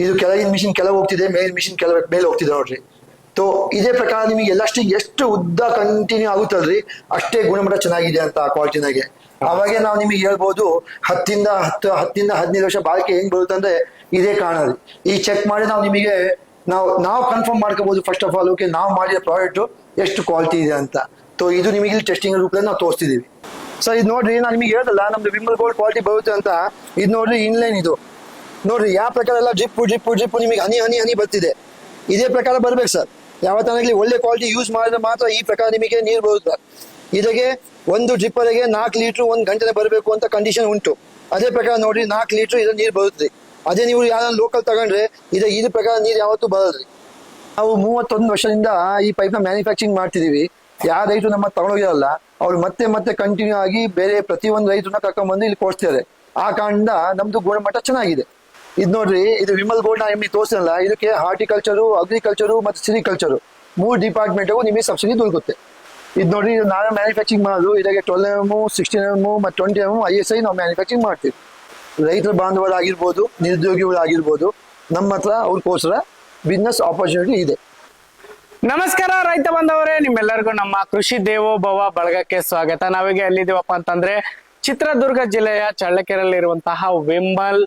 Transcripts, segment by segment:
ಇದು ಕೆಳಗಿನ ಮಿಷಿನ್ ಕೆಳಗೆ ಹೋಗ್ತಿದೆ, ಮೇಲಿನ ಮಿಷಿನ್ ಮೇಲೆ ಹೋಗ್ತಿದೆ ನೋಡ್ರಿ. ಸೊ ಇದೇ ಪ್ರಕಾರ ನಿಮಗೆ ಎಲ್ಲಷ್ಟಿಗೆ ಎಷ್ಟು ಉದ್ದ ಕಂಟಿನ್ಯೂ ಆಗುತ್ತಲ್ರಿ ಅಷ್ಟೇ ಗುಣಮಟ್ಟ ಚೆನ್ನಾಗಿದೆ ಅಂತ ಆ ಕ್ವಾಲಿಟಿನಾಗೆ. ಅವಾಗೆ ನಾವು ನಿಮಗೆ ಹೇಳ್ಬೋದು 10 15 ವರ್ಷ ಬಾಳಿಕೆ ಹೆಂಗ್ ಬರುತ್ತೆ ಅಂದ್ರೆ ಇದೇ ಕಾರಣರಿ. ಈ ಚೆಕ್ ಮಾಡಿ ನಾವು ನಿಮಗೆ ನಾವು ಕನ್ಫರ್ಮ್ ಮಾಡ್ಕೋಬಹುದು ಫಸ್ಟ್ ಆಫ್ ಆಲ್. ಓಕೆ, ನಾವು ಮಾಡಿರೋ ಪ್ರಾಡಕ್ಟ್ ಎಷ್ಟು ಕ್ವಾಲಿಟಿ ಇದೆ ಅಂತ. ಸೊ ಇದು ನಿಮಗೆ ಇಲ್ಲಿ ಟೆಸ್ಟಿಂಗ್ ರೂಪದಲ್ಲಿ ನಾವು ತೋರಿಸ್ತಿದೀವಿ. ಸೊ ಇದು ನೋಡ್ರಿ, ನಾನು ನಿಮಗೆ ಹೇಳ್ದಲ್ಲ ನಮ್ದು ವಿಮಲ್ ಗೋಲ್ಡ್ ಕ್ವಾಲಿಟಿ ಬರುತ್ತೆ ಅಂತ. ಇದು ನೋಡ್ರಿ ಇನ್ಲೈನ್, ಇದು ನೋಡ್ರಿ ಯಾವ ಪ್ರಕಾರ ಎಲ್ಲ ಡ್ರಿಪ್ ನಿಮಗೆ ಹನಿ ಬರ್ತಿದೆ. ಇದೇ ಪ್ರಕಾರ ಬರ್ಬೇಕು ಸರ್. ಯಾವತ್ತಾಗಲಿ ಒಳ್ಳೆ ಕ್ವಾಲಿಟಿ ಯೂಸ್ ಮಾಡಿದ್ರೆ ಮಾತ್ರ ಈ ಪ್ರಕಾರ ನಿಮಗೆ ನೀರು ಬರುತ್ತೆ. ಇದಕ್ಕೆ ಒಂದು ಡ್ರಿಪ್ಪರಿಗೆ 4 ಲೀಟರ್ 1 ಗಂಟೆ ಬರಬೇಕು ಅಂತ ಕಂಡೀಷನ್ ಉಂಟು. ಅದೇ ಪ್ರಕಾರ ನೋಡ್ರಿ 4 ಲೀಟರ್ ಇದ್ರ ನೀರು ಬರುತ್ತೆ. ಅದೇ ನೀವು ಯಾರು ಲೋಕಲ್ ತಗೊಂಡ್ರೆ ಇದ್ರ ಪ್ರಕಾರ ನೀರು ಯಾವತ್ತೂ ಬರೋದ್ರಿ. ನಾವು 31 ವರ್ಷದಿಂದ ಈ ಪೈಪ್ನ ಮ್ಯಾನುಫ್ಯಾಕ್ಚರಿಂಗ್ ಮಾಡ್ತಿದೀವಿ. ಯಾವ ರೈತರು ನಮ್ಮ ತಗೊಂಡೋಗಿರಲ್ಲ, ಅವ್ರು ಮತ್ತೆ ಕಂಟಿನ್ಯೂ ಆಗಿ ಬೇರೆ ಪ್ರತಿಯೊಂದು ರೈತರನ್ನ ಕರ್ಕೊಂಡ್ಬಂದು ಇಲ್ಲಿ ಕೊಡ್ತಾರೆ. ಆ ಕಾರಣದಿಂದ ನಮ್ದು ಗುಣಮಟ್ಟ ಚೆನ್ನಾಗಿದೆ. ಇದು ನೋಡ್ರಿ, ಇದು ವಿಮಲ್ ಗೋಲ್ಡ್ ನಿಮಗೆ ತೋರಿಸಲ್ಲ. ಇದಕ್ಕೆ ಹಾರ್ಟಿಕಲ್ಚರು, ಅಗ್ರಿಕಲ್ಚರು ಮತ್ತು ಸಿರಿಕಲ್ಚರು 3 ಡಿಪಾರ್ಟ್ಮೆಂಟ್ಗೂ ನಿಮಗೆ ಸಬ್ಸಿಡಿ ದೊರಕುತ್ತೆ. ಇದು ನೋಡ್ರಿ, ಇದು ನಾವೇ ಮ್ಯಾನುಫ್ಯಾಕ್ಚರಿಂಗ್ ಮಾಡೋದು. ಇದಕ್ಕೆ 12 mm, 16 mm ಮತ್ತು 20 mm ISI ನಾವು ಮ್ಯಾನುಫ್ಯಾಕ್ಚರಿಂಗ್ ಮಾಡ್ತೀವಿ. ರೈತರ ಬಾಂಧವರಾಗಿರ್ಬೋದು, ನಿರುದ್ಯೋಗಿಗಳಾಗಿರ್ಬೋದು, ನಮ್ಮ ಹತ್ರ ಅವ್ರಿಗೋಸ್ಕರ ಬಿಸ್ನೆಸ್ ಆಪರ್ಚುನಿಟಿ ಇದೆ. ನಮಸ್ಕಾರ ರೈತ ಬಾಂಧವರೇ, ನಿಮ್ಮೆಲ್ಲರಿಗೂ ನಮ್ಮ ಕೃಷಿ ದೇವೋಭವ ಬಳಗಕ್ಕೆ ಸ್ವಾಗತ. ನಾವೀಗ ಎಲ್ಲಿದ್ದೀವಪ್ಪ ಅಂತಂದ್ರೆ ಚಿತ್ರದುರ್ಗ ಜಿಲ್ಲೆಯ ಚಳ್ಳಕೆರೆಯಲ್ಲಿ ಇರುವಂತಹ ವಿಮಲ್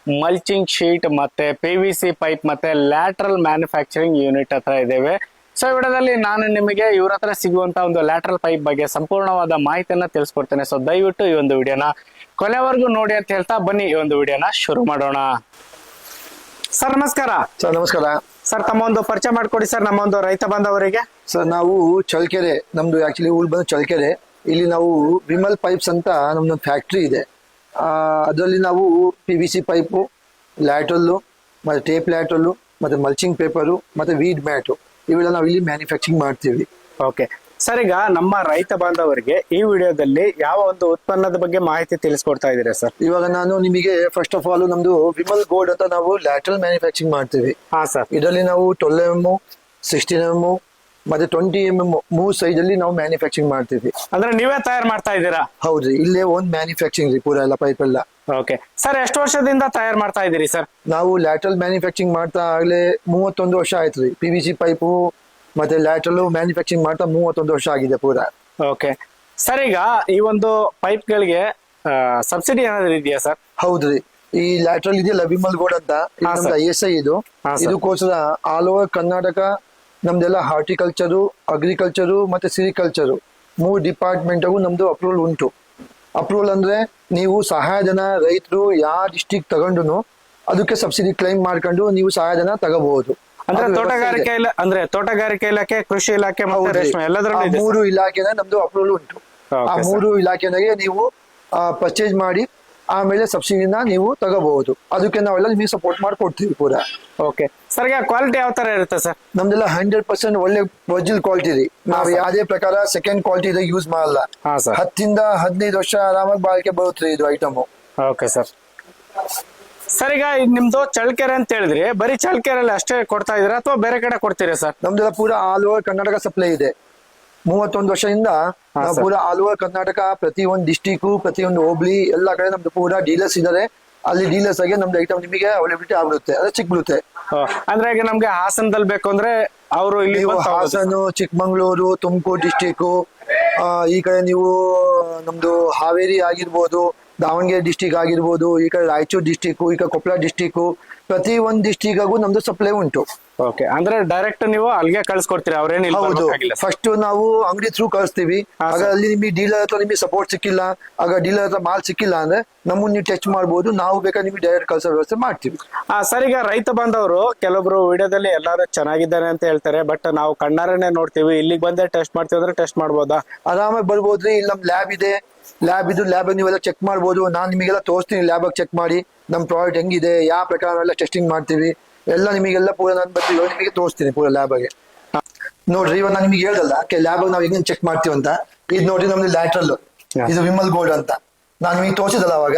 ಮಲ್ಚಿಂಗ್ ಶೀಟ್ ಮತ್ತೆ PVC ಪೈಪ್ ಮತ್ತೆ ಲ್ಯಾಟ್ರಲ್ ಮ್ಯಾನುಫ್ಯಾಕ್ಚರಿಂಗ್ ಯೂನಿಟ್ ಹತ್ರ ಇದ್ದೇವೆ. ಸೊ ಈ ವಿಡಿಯೋದಲ್ಲಿ ನಾನು ನಿಮಗೆ ಇವ್ರ ಹತ್ರ ಸಿಗುವಂತ ಒಂದು ಲ್ಯಾಟ್ರಲ್ ಪೈಪ್ ಬಗ್ಗೆ ಸಂಪೂರ್ಣವಾದ ಮಾಹಿತಿಯನ್ನ ತಿಳಿಸ್ಕೊಡ್ತೇನೆ. ಸೊ ದಯವಿಟ್ಟು ಈ ಒಂದು ವಿಡಿಯೋನ ಕೊನೆವರೆಗೂ ನೋಡಿ ಅಂತ ಹೇಳ್ತಾ ಬನ್ನಿ ಈ ಒಂದು ವಿಡಿಯೋನ ಶುರು ಮಾಡೋಣ. ಸರ್ ನಮಸ್ಕಾರ. ಸರ್ ನಮಸ್ಕಾರ. ಸರ್ ತಮ್ಮ ಒಂದು ಪರಿಚಯ ಮಾಡ್ಕೊಡಿ ಸರ್ ನಮ್ಮ ಒಂದು ರೈತ ಬಾಂಧವರಿಗೆ. ಸರ್ ನಾವು ಚಳ್ಳಕೆರೆ, ನಮ್ದು ಆಕ್ಚುಲಿ ಊರು ಬಂದು ಚಳ್ಳಕೆರೆ. ಇಲ್ಲಿ ನಾವು ವಿಮಲ್ ಪೈಪ್ಸ್ ಅಂತ ನಮ್ದೊಂದು ಫ್ಯಾಕ್ಟ್ರಿ ಇದೆ. ಅದರಲ್ಲಿ ನಾವು PVC ಪೈಪು, ಲ್ಯಾಟ್ರಲ್ಲು ಮತ್ತೆ ಟೇಪ್ ಲ್ಯಾಟ್ರಲ್ಲು ಮತ್ತೆ ಮಲ್ಚಿಂಗ್ ಪೇಪರು ಮತ್ತೆ ವೀಡ್ ಮ್ಯಾಟು ಇವೆಲ್ಲ ನಾವು ಇಲ್ಲಿ ಮ್ಯಾನುಫ್ಯಾಕ್ಚರಿಂಗ್ ಮಾಡ್ತೀವಿ. ಓಕೆ ಸರ್, ಈಗ ನಮ್ಮ ರೈತ ಬಾಂಧವರಿಗೆ ಈ ವಿಡಿಯೋದಲ್ಲಿ ಯಾವ ಒಂದು ಉತ್ಪನ್ನದ ಬಗ್ಗೆ ಮಾಹಿತಿ ತಿಳಿಸ್ಕೊಡ್ತಾ ಇದ್ದೀರಾ ಸರ್? ಇವಾಗ ನಾನು ನಿಮಗೆ ಫಸ್ಟ್ ಆಫ್ ಆಲ್ ನಮ್ದು ವಿಮಲ್ ಗೋಲ್ಡ್ ಅಂತ ನಾವು ಲ್ಯಾಟ್ರಲ್ ಮ್ಯಾನುಫ್ಯಾಕ್ಚರಿಂಗ್ ಮಾಡ್ತೀವಿ. ಹಾ ಸರ್. ಇದರಲ್ಲಿ ನಾವು 12 mm, 16 mm ಮತ್ತೆ 20 mm 3 ಸೈಜ್ ಅಲ್ಲಿ ನಾವು ಮ್ಯಾನುಫ್ಯಾಕ್ಚರಿಂಗ್ ಮಾಡ್ತೀವಿ. ಅಂದ್ರೆ ನೀವೇ ತಯಾರು ಮಾಡ್ತಾ ಇದ್ದೀರಾ? ಹೌದ್ರಿ, ಇಲ್ಲೇ ಒಂದು ಮ್ಯಾನುಫ್ಯಾಕ್ಚರಿಂಗ್ ರೀ ಪೂರ ಎಲ್ಲ ಪೈಪ್ ಎಲ್ಲ. ಓಕೆ ಸರ್, ಎಷ್ಟು ವರ್ಷದಿಂದ ತಯಾರು ಮಾಡ್ತಾ ಇದ್ದೀರಿ ಸರ್? ನಾವು ಲ್ಯಾಟ್ರಲ್ ಮ್ಯಾನುಫ್ಯಾಕ್ಚರಿಂಗ್ ಮಾಡ್ತಾ ಆಗ್ಲೇ 31 ವರ್ಷ ಆಯ್ತು ರೀ. PVC ಪೈಪು ಮತ್ತೆ ಲ್ಯಾಟ್ರಲ್ ಮ್ಯಾನುಫ್ಯಾಕ್ಚರಿಂಗ್ ಮಾಡ್ತಾ 31 ವರ್ಷ ಆಗಿದೆ ಪೂರ. ಓಕೆ ಸರ್, ಈಗ ಈ ಒಂದು ಪೈಪ್ ಗಳಿಗೆ ಸಬ್ಸಿಡಿ ಏನಾದ್ರು ಇದೆಯಾ ಸರ್? ಹೌದ್ರಿ, ಈ ಲ್ಯಾಟ್ರಲ್ ಇದೆಯಲ್ಲ ವಿಮಲ್ ಗೋಲ್ಡ್ ಅಂತ, ನಮ್ದು ISI ಇದು. ಇದಕ್ಕೋಸ್ಕರ ಆಲ್ ಓವರ್ ಕರ್ನಾಟಕ ನಮ್ದೆಲ್ಲ ಹಾರ್ಟಿಕಲ್ಚರು, ಅಗ್ರಿಕಲ್ಚರು ಮತ್ತೆ ಸಿರಿಕಲ್ಚರು 3 ಡಿಪಾರ್ಟ್ಮೆಂಟ್ಗೂ ನಮ್ದು ಅಪ್ರೂವಲ್ ಉಂಟು. ಅಪ್ರೂವಲ್ ಅಂದ್ರೆ ನೀವು ಸಹಾಯಧನ ರೈತರು ಯಾವ ಡಿಸ್ಟ್ರಿಕ್ಟ್ ತಗೊಂಡು ಅದಕ್ಕೆ ಸಬ್ಸಿಡಿ ಕ್ಲೈಮ್ ಮಾಡ್ಕೊಂಡು ನೀವು ಸಹಾಯಧನ ತಗೋಬಹುದು. ಅಂದ್ರೆ ತೋಟಗಾರಿಕೆ ಇಲಾಖೆ, ಕೃಷಿ ಇಲಾಖೆ ಮತ್ತೆ ರೇಷ್ಮೆ ಎಲ್ಲದರಲ್ಲೂ ಇದೆ. 3 ಇಲಾಖೆನ ನಮ್ದು ಅಪ್ರೂವಲ್ ಉಂಟು. ಆ 3 ಇಲಾಖೆನಾಗೆ ನೀವು ಪರ್ಚೇಸ್ ಮಾಡಿ ಆಮೇಲೆ ಸಬ್ಸಿಡಿನ ನೀವು ತಗೋಬಹುದು. ಅದಕ್ಕೆ ನಾವೆಲ್ಲ ನಿಮಗೆ ಸಪೋರ್ಟ್ ಮಾಡ್ಕೊಡ್ತೀವಿ ಪೂರ. ಓಕೆ ಸರ್, ಈಗ ಕ್ವಾಲಿಟಿ ಯಾವ ತರ ಇರುತ್ತೆ ಸರ್? ನಮ್ದೆಲ್ಲ 100% ಒಳ್ಳೆ ಒರಿಜಿನಲ್ ಕ್ವಾಲಿಟಿ ರೀ. ನಾವು ಯಾವುದೇ ಪ್ರಕಾರ ಸೆಕೆಂಡ್ ಕ್ವಾಲಿಟಿ ಯೂಸ್ ಮಾಡಲ್ಲ. 10 ರಿಂದ 15 ವರ್ಷ ಆರಾಮಾಗಿ ಬಾಳಿಕೆ ಬರುತ್ತೆ ಇದು ಐಟಮ್. Okay sir. ಸರ್, ಈಗ ನಿಮ್ದು ಚಳ್ಳಕೆರೆ ಅಂತ ಹೇಳಿದ್ರಿ, ಬರೀ ಚಳ್ಳಕೆರೆಯಲ್ಲಿ ಅಷ್ಟೇ ಕೊಡ್ತಾ ಇದೀರಾ ಅಥವಾ ಬೇರೆ ಕಡೆ ಕೊಡ್ತೀರಾ ಸರ್? ನಮ್ದೆಲ್ಲ ಪೂರ ಆಲ್ ಓವರ್ ಕರ್ನಾಟಕ ಸಪ್ಲೈ ಇದೆ. 31 ವರ್ಷದಿಂದ ನಾವು ಪೂರ ಆಲ್ ಓವರ್ ಕರ್ನಾಟಕ ಪ್ರತಿಯೊಂದು ಡಿಸ್ಟಿಕ್, ಪ್ರತಿಯೊಂದು ಹೋಬ್ಳಿ ಎಲ್ಲ ಕಡೆ ನಮ್ದು ಪೂರ ಡೀಲರ್ಸ್ ಇದಾರೆ. ಅಲ್ಲಿ ಡೀಲರ್ಸ್ ಆಗಿ ನಮ್ದು ಐಟಮ್ ನಿಮಗೆ ಅವೈಲಬಿಲಿಟಿ ಆಗ್ಬಿಡುತ್ತೆ, ಅದೇ ಸಿಕ್ಬಿಡುತ್ತೆ. ಅಂದ್ರೆ ಈಗ ನಮ್ಗೆ ಹಾಸನದಲ್ಲಿ ಬೇಕು ಅಂದ್ರೆ ಅವರು ಇಲ್ಲಿ ಹಾಸನ, ಚಿಕ್ಕಮಂಗ್ಳೂರು, ತುಮಕೂರು ಡಿಸ್ಟಿಕ್, ಈ ಕಡೆ ನೀವು ನಮ್ದು ಹಾವೇರಿ ಆಗಿರ್ಬೋದು, ದಾವಣಗೆರೆ ಡಿಸ್ಟಿಕ್ ಆಗಿರ್ಬೋದು, ಈ ಕಡೆ ರಾಯಚೂರು ಡಿಸ್ಟಿಕ್, ಈ ಕಡೆ ಕೊಪ್ಪಳ ಡಿಸ್ಟಿಕ್, ಪ್ರತಿ ಒಂದು ಡಿಸ್ಟಿಕ್ಗೂ ನಮ್ದು ಸಪ್ಲೈ ಉಂಟು. ಓಕೆ, ಅಂದ್ರೆ ಡೈರೆಕ್ಟ್ ನೀವು ಅಲ್ಲಿಗೆ ಕಳ್ಸಿಕೊಡ್ತೀರಾ? ಅವ್ರೇನಿಲ್ಲ. ಹೌದು, ಫಸ್ಟ್ ನಾವು ಅಂಗಡಿ ಥ್ರೂ ಕಳಿಸ್ತೀವಿ. ಆಗ ಅಲ್ಲಿ ನಿಮಗೆ ಡೀಲರ್ ಹತ್ರ ನಿಮಗೆ ಸಪೋರ್ಟ್ ಸಿಕ್ಕಿಲ್ಲ, ಆಗ ಡೀಲರ್ ಹತ್ರ ಮಾಲ್ ಸಿಕ್ಕಿಲ್ಲ ಅಂದ್ರೆ ನಮ್ಮನ್ನ ನೀವು ಟೆಸ್ಟ್ ಮಾಡಬಹುದು. ನಾವು ಬೇಕಾದ್ರೆ ನಿಮಗೆ ಡೈರೆಕ್ಟ್ ಕಳ್ಸೋ ವ್ಯವಸ್ಥೆ ಮಾಡ್ತೀವಿ. ಸರ್, ಈಗ ರೈತ ಬಾಂಧವರು ಕೆಲವೊಬ್ರು ವಿಡಿಯೋದಲ್ಲಿ ಎಲ್ಲಾರು ಚೆನ್ನಾಗಿದ್ದಾನೆ ಅಂತ ಹೇಳ್ತಾರೆ, ಬಟ್ ನಾವು ಕಣ್ಣಾರನೆ ನೋಡ್ತೀವಿ. ಇಲ್ಲಿಗೆ ಬಂದೇ ಟೆಸ್ಟ್ ಮಾಡ್ತೀವಿ ಅಂದ್ರೆ ಟೆಸ್ಟ್ ಮಾಡ್ಬೋದಾ? ಆರಾಮಾಗಿ ಬರ್ಬೋದ್ರಿ. ಇಲ್ಲಿ ನಮ್ ಲ್ಯಾಬ್ ಇದೆ, ಲ್ಯಾಬ್ ನೀವೆಲ್ಲ ಚೆಕ್ ಮಾಡ್ಬೋದು. ನಾನ್ ನಿಮಗೆಲ್ಲ ತೋರಿಸ್ತೀನಿ, ಲ್ಯಾಬ್ ಚೆಕ್ ಮಾಡಿ ನಮ್ ಪ್ರಾಡಕ್ಟ್ ಹೆಂಗಿದೆ, ಯಾವ ಪ್ರಕಾರ ಎಲ್ಲ ಟೆಸ್ಟಿಂಗ್ ಮಾಡ್ತೀವಿ ಎಲ್ಲ ನಿಮಗೆಲ್ಲ ಪೂರ ನಾನು ಬಂದು ನಿಮಗೆ ತೋರಿಸ್ತೀನಿ ಪೂರ ಲ್ಯಾಬಾಗೆ. ನೋಡ್ರಿ, ಇವಾಗ ನಾನು ನಿಮಗೆ ಹೇಳ್ದಲ್ಲ ಲ್ಯಾಬ್ ನಾವು ಹೆಂಗ್ ಚೆಕ್ ಮಾಡ್ತೀವಿ ಅಂತ. ಇದು ನೋಡ್ರಿ ನಮ್ದು ಲ್ಯಾಟ್ರಲ್, ಇದು ವಿಮಲ್ ಗೋಲ್ಡ್ ಅಂತ ನಾನು ನಿಮಗೆ ತೋರಿಸಿದಲ್ಲ ಅವಾಗ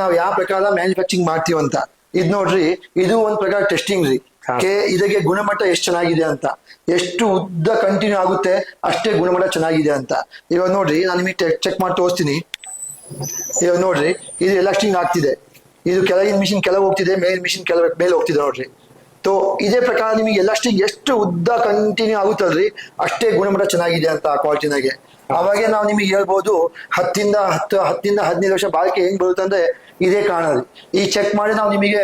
ನಾವು ಯಾವ ಪ್ರಕಾರ ಮ್ಯಾನುಫ್ಯಾಕ್ಚರಿಂಗ್ ಮಾಡ್ತೀವಿ ಅಂತ. ಇದ್ ನೋಡ್ರಿ, ಇದು ಒಂದ್ ಪ್ರಕಾರ ಟೆಸ್ಟಿಂಗ್ ರೀ. ಇದಕ್ಕೆ ಗುಣಮಟ್ಟ ಎಷ್ಟು ಚೆನ್ನಾಗಿದೆ ಅಂತ, ಎಷ್ಟು ಉದ್ದ ಕಂಟಿನ್ಯೂ ಆಗುತ್ತೆ ಅಷ್ಟೇ ಗುಣಮಟ್ಟ ಚೆನ್ನಾಗಿದೆ ಅಂತ. ಇವಾಗ ನೋಡ್ರಿ, ನಾನು ನಿಮಗೆ ಚೆಕ್ ಮಾಡಿ ತೋರಿಸ್ತೀನಿ. ಇವಾಗ ನೋಡ್ರಿ, ಇದು ಎಲಾಸ್ಟಿಂಗ್ ಆಗ್ತಿದೆ. ಇದು ಕೆಳಗಿನ ಮಿಷಿನ್ ಕೆಳಗೆ ಹೋಗ್ತಿದೆ, ಮೇಲ್ ಮಿಷಿನ್ ಮೇಲೆ ಹೋಗ್ತಿದೆ ನೋಡ್ರಿ. ಸೊ ಇದೇ ಪ್ರಕಾರ ನಿಮಗೆ ಎಲ್ಲಷ್ಟಿಗೆ ಎಷ್ಟು ಉದ್ದ ಕಂಟಿನ್ಯೂ ಆಗುತ್ತಲ್ರಿ ಅಷ್ಟೇ ಗುಣಮಟ್ಟ ಚೆನ್ನಾಗಿದೆ ಅಂತ ಆ ಕ್ವಾಲಿಟಿನಾಗೆ. ಅವಾಗೆ ನಾವು ನಿಮಗೆ ಹೇಳ್ಬೋದು 10 15 ವರ್ಷ ಬಾಳಿಕೆ ಹೆಂಗ್ ಬರುತ್ತೆ ಅಂದ್ರೆ ಇದೇ ಕಾರಣರಿ. ಈ ಚೆಕ್ ಮಾಡಿ ನಾವು ನಿಮಗೆ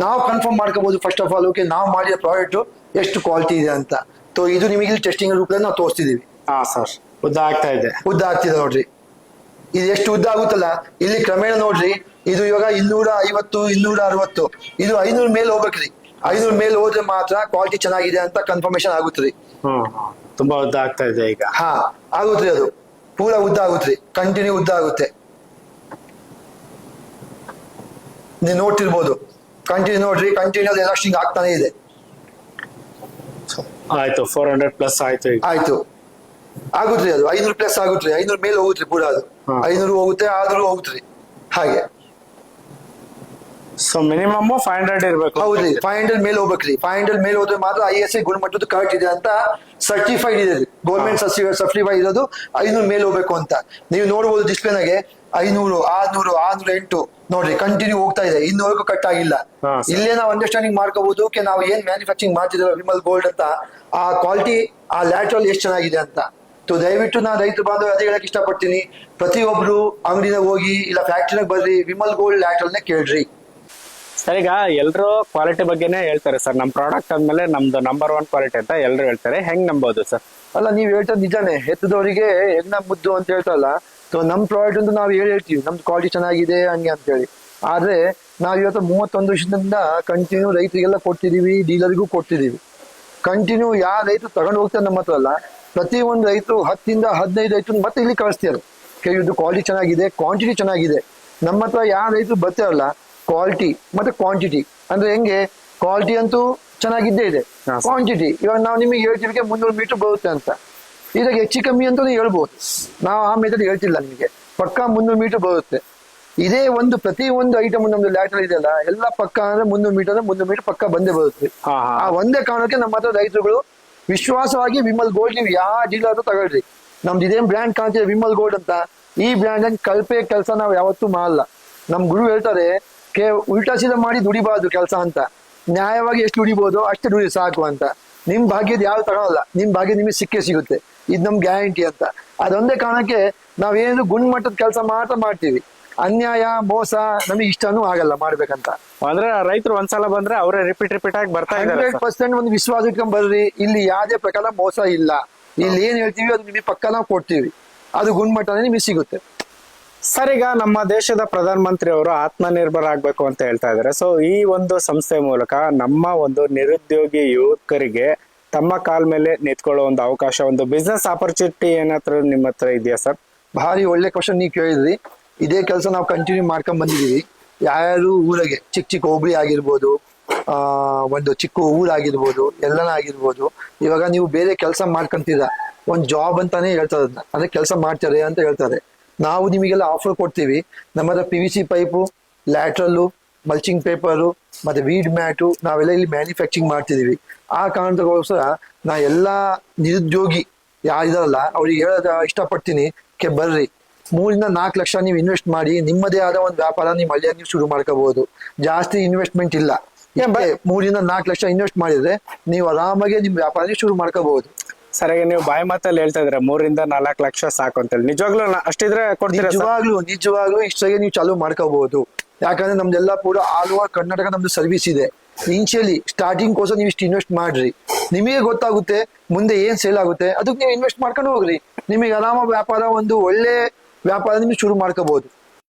ನಾವು ಕನ್ಫರ್ಮ್ ಮಾಡ್ಕೋಬಹುದು ಫಸ್ಟ್ ಆಫ್ ಆಲ್. ಓಕೆ, ನಾವು ಮಾಡಿದ ಪ್ರಾಡಕ್ಟ್ ಎಷ್ಟು ಕ್ವಾಲಿಟಿ ಇದೆ ಅಂತ. ಸೊ ಇದು ನಿಮಗೆ ಟೆಸ್ಟಿಂಗ್ ರೂಪದಲ್ಲಿ ನಾವು ತೋರಿಸ್ತಿದೀವಿ. ಹಾ ಸರ್, ಉದ್ದ ಆಗ್ತಾ ಇದೆ. ಉದ್ದ ಆಗ್ತಿದೆ ನೋಡ್ರಿ. ಇದು ಎಷ್ಟು ಉದ್ದ ಆಗುತ್ತಲ್ಲ ಇಲ್ಲಿ ಕ್ರಮೇಣ ನೋಡ್ರಿ. ಇದು ಇವಾಗ 250 260 ಇದು 500 ಮೇಲೆ ಹೋಗ್ಬೇಕ್ರಿ. 500 ಮೇಲೆ ಹೋದ್ರೆ ಮಾತ್ರ ಕ್ವಾಲಿಟಿ ಚೆನ್ನಾಗಿದೆ ಅಂತ ಕನ್ಫರ್ಮೇಶನ್ ಆಗುತ್ತ್ರಿ. ತುಂಬಾ ಉದ್ದ ಆಗ್ತಾ ಇದೆ ಈಗ. ಹಾ ಆಗುತ್ರಿ, ಅದು ಪೂರಾ ಉದ್ದ ಆಗುತ್ರಿ, ಕಂಟಿನ್ಯೂ ಉದ್ದ ಆಗುತ್ತೆ. ನೀವು ನೋಡ್ತಿರ್ಬೋದು, ಕಂಟಿನ್ಯೂ ನೋಡ್ರಿ, ಕಂಟಿನ್ಯೂ ಎಲಾಸ್ಟಿಂಗ್ ಆಗ್ತಾನೆ ಇದೆ. ಆಯ್ತು, 400+ ಆಯ್ತು ಈಗ. ಆಯ್ತು, ಆಗುತ್ರಿ, ಅದು 500+ ಆಗುತ್ರಿ. 500 ಮೇಲೆ ಹೋಗುತ್ರಿ ಪೂರಾ. ಅದು 500 ಹೋಗುತ್ತೆ, 600 ಹೋಗುತ್ರಿ. ಹಾಗೆ ಸೊ ಮಿನಿಮಮ್ 500 ಇರ್ಬೇಕು. ಹೌದ್ರಿ, 500 ಮೇಲೆ ಹೋಗ್ಬೇಕ್ರಿ. 500 ಮೇಲೆ ಹೋದ್ರೆ ಮಾತ್ರ ISI ಗುಣಮಟ್ಟದ ಕರೆಕ್ಟ್ ಇದೆ ಅಂತ ಸರ್ಟಿಫೈಡ್ ಇದೆ. ಗೌರ್ಮೆಂಟ್ ಸರ್ಟಿಫೈ ಇರೋದು 500 ಮೇಲೆ ಹೋಗ್ಬೇಕು ಅಂತ. ನೀವು ನೋಡ್ಬೋದು ಡಿಸ್ಪ್ಲೇನಾಗೆ 500 600 608 ನೋಡ್ರಿ, ಕಂಟಿನ್ಯೂ ಹೋಗ್ತಾ ಇದೆ. ಇನ್ನೂವರೆಗೂ ಕಟ್ ಆಗಿಲ್ಲ. ಇಲ್ಲೇ ನಾವು ಅಂಡರ್ಸ್ಟ್ಯಾಂಡಿಂಗ್ ಮಾಡ್ಕೋಬಹುದು ನಾವು ಏನ್ ಮ್ಯಾನುಫ್ಯಾಕ್ಚರಿಂಗ್ ಮಾಡ್ತಿದ್ದೇವೆ ವಿಮಲ್ ಗೋಲ್ಡ್ ಅಂತ, ಆ ಕ್ವಾಲಿಟಿ, ಆ ಲ್ಯಾಟ್ರಲ್ ಎಷ್ಟು ಚೆನ್ನಾಗಿದೆ ಅಂತ. ಸೊ ದಯವಿಟ್ಟು ನಾನು ರೈತರು ಬಾಂಧವ ಅದೇ ಹೇಳಕ್ ಇಷ್ಟಪಡ್ತೀನಿ. ಪ್ರತಿಯೊಬ್ರು ಅಂಗಡಿನ ಹೋಗಿ ಇಲ್ಲ ಫ್ಯಾಕ್ಟ್ರಿನಾಗ ಬರ್ರಿ, ವಿಮಲ್ ಗೋಲ್ಡ್ ಲ್ಯಾಟ್ರಲ್ನೇ ಕೇಳ್ರಿ. ಸರ್, ಈಗ ಎಲ್ರು ಕ್ವಾಲಿಟಿ ಬಗ್ಗೆನೇ ಹೇಳ್ತಾರೆ ಸರ್. ನಮ್ ಪ್ರಾಡಕ್ಟ್ ಅಂದ್ಮೇಲೆ ನಮ್ದು ನಂಬರ್ 1 ಕ್ವಾಲಿಟಿ ಅಂತ ಎಲ್ರು ಹೇಳ್ತಾರೆ. ಹೆಂಗ್ ನಂಬೋದು ಸರ್? ಅಲ್ಲ, ನೀವ್ ಹೇಳ್ತದ್ ನಿಜಾನೇ. ಹೆತ್ತದವರಿಗೆ ಹೆಗ್ನ ಮುದ್ದು ಅಂತ ಹೇಳ್ತಾರಲ್ಲ. ಸೊ ನಮ್ ಪ್ರಾಡಕ್ಟ್ ಅಂತ ನಾವು ಹೇಳ್ತೀವಿ ನಮ್ದು ಕ್ವಾಲಿಟಿ ಚೆನ್ನಾಗಿದೆ ಹಂಗೆ ಅಂತ ಹೇಳಿ. ಆದ್ರೆ ನಾವ್ ಇವತ್ತು 31 ವರ್ಷದಿಂದ ಕಂಟಿನ್ಯೂ ರೈತರಿಗೆಲ್ಲ ಕೊಡ್ತಿದೀವಿ, ಡೀಲರ್ಗೂ ಕೊಡ್ತಿದೀವಿ. ಕಂಟಿನ್ಯೂ ಯಾವ ರೈತರು ತಗೊಂಡು ಹೋಗ್ತಾರೆ ನಮ್ಮ ಹತ್ರ ಅಲ್ಲ, ಪ್ರತಿ ಒಂದು ರೈತರು 10 15 ರೈತರು ಮತ್ತೆ ಇಲ್ಲಿ ಕಳಿಸ್ತಾರೆ. ಇದು ಕ್ವಾಲಿಟಿ ಚೆನ್ನಾಗಿದೆ, ಕ್ವಾಂಟಿಟಿ ಚೆನ್ನಾಗಿದೆ. ನಮ್ಮ ಹತ್ರ ಯಾವ ರೈತರು ಬರ್ತಾರಲ್ಲ, ಕ್ವಾಲಿಟಿ ಮತ್ತೆ ಕ್ವಾಂಟಿಟಿ ಅಂದ್ರೆ ಹೆಂಗೆ, ಕ್ವಾಲಿಟಿ ಅಂತೂ ಚೆನ್ನಾಗಿದ್ದೇ ಇದೆ. ಕ್ವಾಂಟಿಟಿ ಇವಾಗ ನಾವು ನಿಮಗೆ ಹೇಳ್ತೀವಿ 300 ಮೀಟರ್ ಬರುತ್ತೆ ಅಂತ. ಇದಾಗ ಹೆಚ್ಚು ಕಮ್ಮಿ ಅಂತ ಹೇಳ್ಬೋದು. ನಾವು ಆ ಮೆಥಡ್ ಹೇಳ್ತಿಲ್ಲ ನಿಮಗೆ. ಪಕ್ಕಾ 300 ಮೀಟರ್ ಬರುತ್ತೆ. ಇದೇ ಒಂದು ಪ್ರತಿ ಒಂದು ಐಟಮ್ ನಮ್ದು ಲ್ಯಾಟ್ರಲ್ ಇದೆಯಲ್ಲ, ಎಲ್ಲ ಪಕ್ಕ ಅಂದ್ರೆ 300 ಮೀಟರ್ ಪಕ್ಕ ಬಂದೇ ಬರುತ್ತೆ. ಆ ಒಂದೇ ಕಾರಣಕ್ಕೆ ನಮ್ಮ ಹತ್ರ ರೈತರುಗಳು ವಿಶ್ವಾಸವಾಗಿ ವಿಮಲ್ ಗೋಲ್ಡ್ ನೀವು ಯಾವ ಡೀಲರ್ ತಗೊಳ್ರಿ. ನಮ್ದು ಇದೇನ್ ಬ್ರ್ಯಾಂಡ್ ಕಾಣ್ತಿದೆ ವಿಮಲ್ ಗೋಲ್ಡ್ ಅಂತ, ಈ ಬ್ರ್ಯಾಂಡ್ ಅಲ್ಲಿ ಕಲ್ಪೆ ಕೆಲಸ ನಾವು ಯಾವತ್ತೂ ಮಾಡಲ್ಲ. ನಮ್ ಗುರು ಹೇಳ್ತಾರೆ ಉಲ್ಟಾ ಸೀದಾ ಮಾಡಿ ದುಡಿಬಾರ್ದು ಕೆಲಸ ಅಂತ. ನ್ಯಾಯವಾಗಿ ಎಷ್ಟು ದುಡಿಬಹುದು ಅಷ್ಟೇ ದುಡಿ ಸಾಕು ಅಂತ. ನಿಮ್ ಭಾಗ್ಯದ ಯಾರು ತಗೊಳಲ್ಲ, ನಿಮ್ ಭಾಗ್ಯ ನಿಮಗೆ ಸಿಕ್ಕೇ ಸಿಗುತ್ತೆ. ಇದು ನಮ್ ಗ್ಯಾರಂಟಿ ಅಂತ. ಅದೊಂದೇ ಕಾರಣಕ್ಕೆ ನಾವೇನು ಗುಣಮಟ್ಟದ ಕೆಲಸ ಮಾತ್ರ ಮಾಡ್ತೀವಿ. ಅನ್ಯಾಯ ಮೋಸ ನಮಗೆ ಇಷ್ಟನೂ ಆಗಲ್ಲ ಮಾಡ್ಬೇಕಂತ. ಅಂದ್ರೆ ರೈತರು ಒಂದ್ಸಲ ಬಂದ್ರೆ ಅವರೇ ರಿಪೀಟ್ ಆಗಿ ಬರ್ತಾ ಇದ್ದಾರೆ. 100% ಒಂದು ವಿಶ್ವಾಸ ಇಟ್ಕೊಂಡ್ ಬರ್ರಿ. ಇಲ್ಲಿ ಯಾವುದೇ ಪ್ರಕಾರ ಮೋಸ ಇಲ್ಲ. ಇಲ್ಲಿ ಏನ್ ಹೇಳ್ತೀವಿ ಅದು ನಿಮಗೆ ಪಕ್ಕ ನಾವು ಕೊಡ್ತೀವಿ. ಅದು ಗುಣಮಟ್ಟನೇ ನಿಮಗೆ ಸಿಗುತ್ತೆ. ಸರ್, ಈಗ ನಮ್ಮ ದೇಶದ ಪ್ರಧಾನ ಮಂತ್ರಿ ಅವರು ಆತ್ಮನಿರ್ಭರ ಆಗ್ಬೇಕು ಅಂತ ಹೇಳ್ತಾ ಇದ್ದಾರೆ. ಸೊ ಈ ಒಂದು ಸಂಸ್ಥೆ ಮೂಲಕ ನಮ್ಮ ಒಂದು ನಿರುದ್ಯೋಗಿ ಯುವಕರಿಗೆ ತಮ್ಮ ಕಾಲ್ ಮೇಲೆ ನಿಂತ್ಕೊಳ್ಳೋ ಒಂದು ಅವಕಾಶ, ಒಂದು ಬಿಸ್ನೆಸ್ ಆಪರ್ಚುನಿಟಿ ಏನಾದ್ರು ನಿಮ್ಮ ಹತ್ರ ಇದೆಯಾ ಸರ್? ಭಾರಿ ಒಳ್ಳೆ ಕ್ವಶನ್ ನೀವು ಕೇಳಿದ್ರಿ. ಇದೇ ಕೆಲಸ ನಾವು ಕಂಟಿನ್ಯೂ ಮಾಡ್ಕೊಂಡ್ ಬಂದಿದೀವಿ. ಯಾರು ಊರಿಗೆ ಚಿಕ್ಕ ಹೋಬಳಿ ಆಗಿರ್ಬೋದು, ಒಂದು ಚಿಕ್ಕ ಊರಾಗಿರ್ಬೋದು, ಎಲ್ಲನ ಆಗಿರ್ಬೋದು. ಇವಾಗ ನೀವು ಬೇರೆ ಕೆಲಸ ಮಾಡ್ಕೊಂತೀರಾ, ಒಂದು ಜಾಬ್ ಅಂತಾನೆ ಹೇಳ್ತಾರೆ. ಅದನ್ನ ಅಂದ್ರೆ ಕೆಲಸ ಮಾಡ್ತಾರೆ ಅಂತ ಹೇಳ್ತಾರೆ. ನಾವು ನಿಮಗೆಲ್ಲ ಆಫರ್ ಕೊಡ್ತೀವಿ. ನಮ್ಮ ಹತ್ರ PVC ಪೈಪು, ಲ್ಯಾಟ್ರಲ್ಲು, ಮಲ್ಚಿಂಗ್ ಪೇಪರು ಮತ್ತೆ ವೀಡ್ ಮ್ಯಾಟು ನಾವೆಲ್ಲ ಇಲ್ಲಿ ಮ್ಯಾನುಫ್ಯಾಕ್ಚರಿಂಗ್ ಮಾಡ್ತಿದೀವಿ. ಆ ಕಾರಣಕ್ಕೋಸ್ಕರ ನಾ ಎಲ್ಲಾ ನಿರುದ್ಯೋಗಿ ಯಾರಿದಾರಲ್ಲ ಅವ್ರಿಗೆ ಹೇಳೋದ ಇಷ್ಟಪಡ್ತೀನಿ, ಬರ್ರಿ 3 - 4 ಲಕ್ಷ ನೀವು ಇನ್ವೆಸ್ಟ್ ಮಾಡಿ ನಿಮ್ಮದೇ ಆದ ಒಂದು ವ್ಯಾಪಾರ ನಿಮ್ಮ ಹಳ್ಳಿಯಾಗಿ ನೀವು ಶುರು ಮಾಡ್ಕೋಬಹುದು. ಜಾಸ್ತಿ ಇನ್ವೆಸ್ಟ್ಮೆಂಟ್ ಇಲ್ಲ. 3 - 4 ಲಕ್ಷ ಇನ್ವೆಸ್ಟ್ ಮಾಡಿದ್ರೆ ನೀವು ಆರಾಮಾಗಿ ನಿಮ್ ವ್ಯಾಪಾರ ಶುರು ಮಾಡ್ಕೋಬಹುದು. ಸರಿಯಾಗಿ ನೀವು ಬಾಯಿ ಮಾತಲ್ಲಿ ಹೇಳ್ತಾ ಇದ್ರೆ 3 - 4 ಲಕ್ಷ ಸಾಕು ಅಂತ ಹೇಳಿ. ನಿಜವಾಗ್ಲೂ ಅಷ್ಟಿದ್ರೆ ಕೊಡ್ತೀರಾ? ನಿಜವಾಗ್ಲೂ ಇಷ್ಟಾಗೆ ನೀವು ಚಾಲೂ ಮಾಡ್ಕೋಬಹುದು. ಯಾಕಂದ್ರೆ ನಮ್ದೆಲ್ಲ ಪೂರ ಆಲ್ ಓವರ್ ಕರ್ನಾಟಕ ನಮ್ದು ಸರ್ವಿಸ್ ಇದೆ. ಇನಿಷಿಯಲಿ ಸ್ಟಾರ್ಟಿಂಗ್ ಕೋರ್ಸ್ ನೀವು ಇಷ್ಟು ಇನ್ವೆಸ್ಟ್ ಮಾಡ್ರಿ, ನಿಮಗೆ ಗೊತ್ತಾಗುತ್ತೆ ಮುಂದೆ ಏನ್ ಸೇಲ್ ಆಗುತ್ತೆ. ಅದಕ್ಕೆ ನೀವು ಇನ್ವೆಸ್ಟ್ ಮಾಡ್ಕೊಂಡು ಹೋಗ್ರಿ. ನಿಮಗೆ ಆರಾಮ ವ್ಯಾಪಾರ, ಒಂದು ಒಳ್ಳೆ ವ್ಯಾಪಾರ ನಿಮ್ಗೆ ಶುರು ಮಾಡ್ಕೋಬಹುದು.